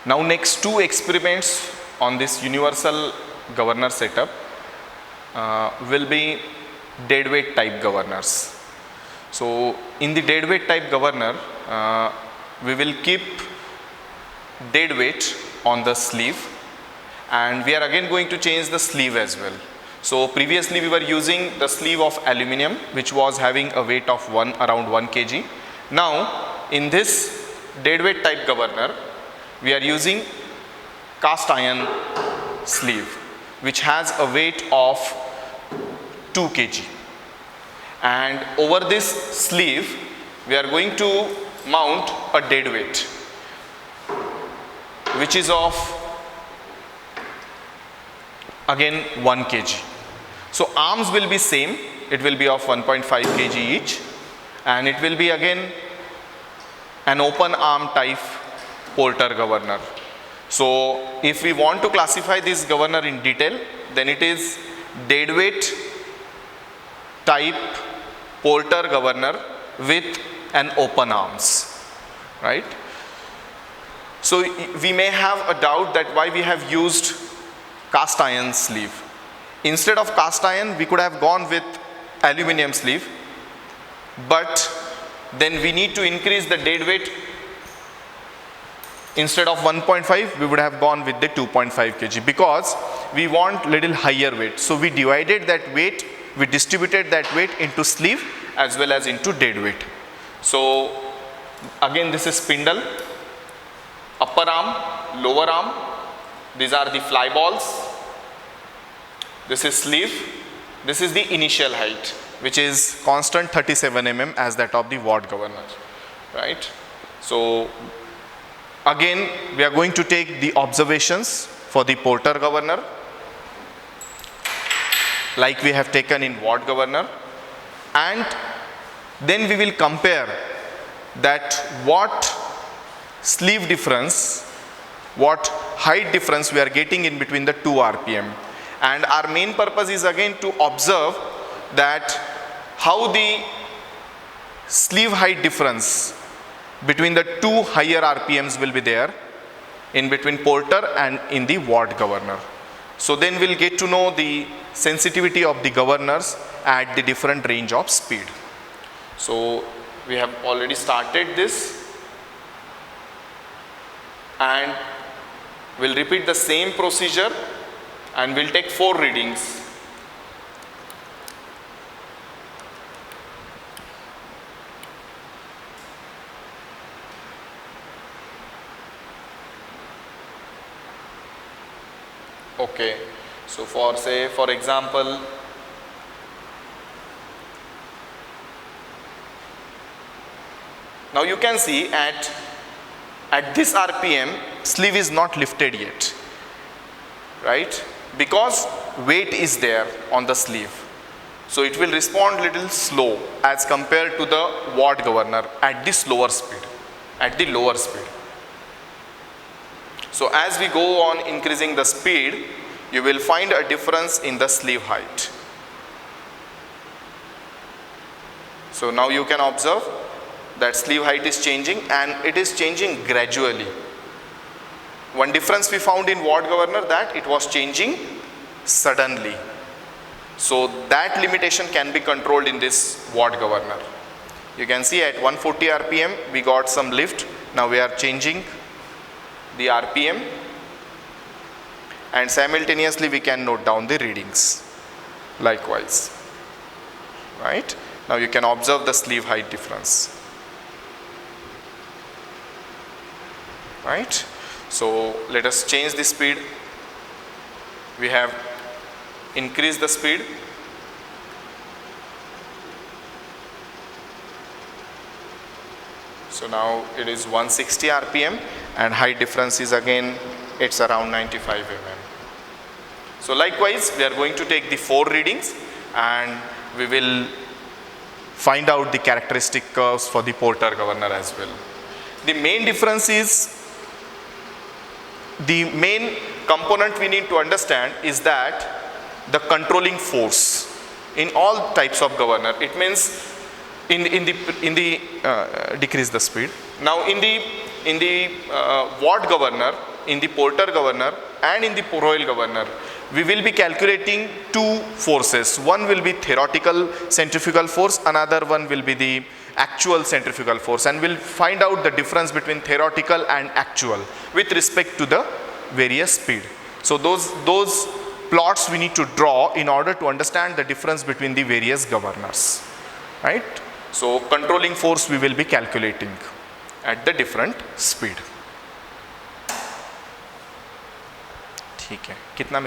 Now next two experiments on this universal governor setup will be deadweight type governors. So in the deadweight type governor, we will keep deadweight on the sleeve, and we are again going to change the sleeve as well. So previously we were using the sleeve of aluminum, which was having a weight of around 1 kg. Now in this deadweight type governor, we are using cast iron sleeve, which has a weight of 2 kg. And over this sleeve, we are going to mount a dead weight, which is of again 1 kg. So arms will be same, it will be of 1.5 kg each, and it will be again an open arm type Porter governor. So if we want to classify this governor in detail, then it is deadweight type Porter governor with an open arms, right? So we may have a doubt that why we have used cast iron sleeve. Instead of cast iron, we could have gone with aluminum sleeve, but then we need to increase the dead weight. Instead of 1.5, we would have gone with the 2.5 kg because we want little higher weight. So we divided that weight, we distributed that weight into sleeve as well as into dead weight. So again, this is spindle, upper arm, lower arm. These are the fly balls. This is sleeve. This is the initial height, which is constant 37 mm as that of the Watt governor, right? So again, we are going to take the observations for the Porter governor like we have taken in Watt governor, and then we will compare that what sleeve difference, what height difference we are getting in between the 2 RPM. And our main purpose is again to observe that how the sleeve height difference between the two higher RPMs will be there in between Porter and in the Watt governor. So then we'll get to know the sensitivity of the governors at the different range of speed. So we have already started this, and we'll repeat the same procedure and we'll take 4 readings. Okay, so for example, now you can see at this RPM, sleeve is not lifted yet, right? Because weight is there on the sleeve. So it will respond little slow as compared to the Watt governor at this lower speed, at the lower speed. So as we go on increasing the speed, you will find a difference in the sleeve height. So now you can observe that sleeve height is changing, and it is changing gradually. One difference we found in Watt governor, that it was changing suddenly. So that limitation can be controlled in this Watt governor. You can see at 140 RPM we got some lift. Now we are changing the RPM, and simultaneously we can note down the readings likewise, right? Now you can observe the sleeve height difference, right? So let us change the speed. We have increased the speed. So now it is 160 RPM, and height difference is again, it's around 95 mm. So likewise, we are going to take the 4 readings, and we will find out the characteristic curves for the Porter governor as well. The main difference is, the main component we need to understand is that the controlling force in all types of governor. It means decrease the speed. Now in the Watt governor, in the Porter governor and in the Royal governor, we will be calculating two forces. One will be theoretical centrifugal force, another one will be the actual centrifugal force, and we'll find out the difference between theoretical and actual with respect to the various speed. So those plots we need to draw in order to understand the difference between the various governors, right? So controlling force we will be calculating at the different speed. ठीक है, कितना minute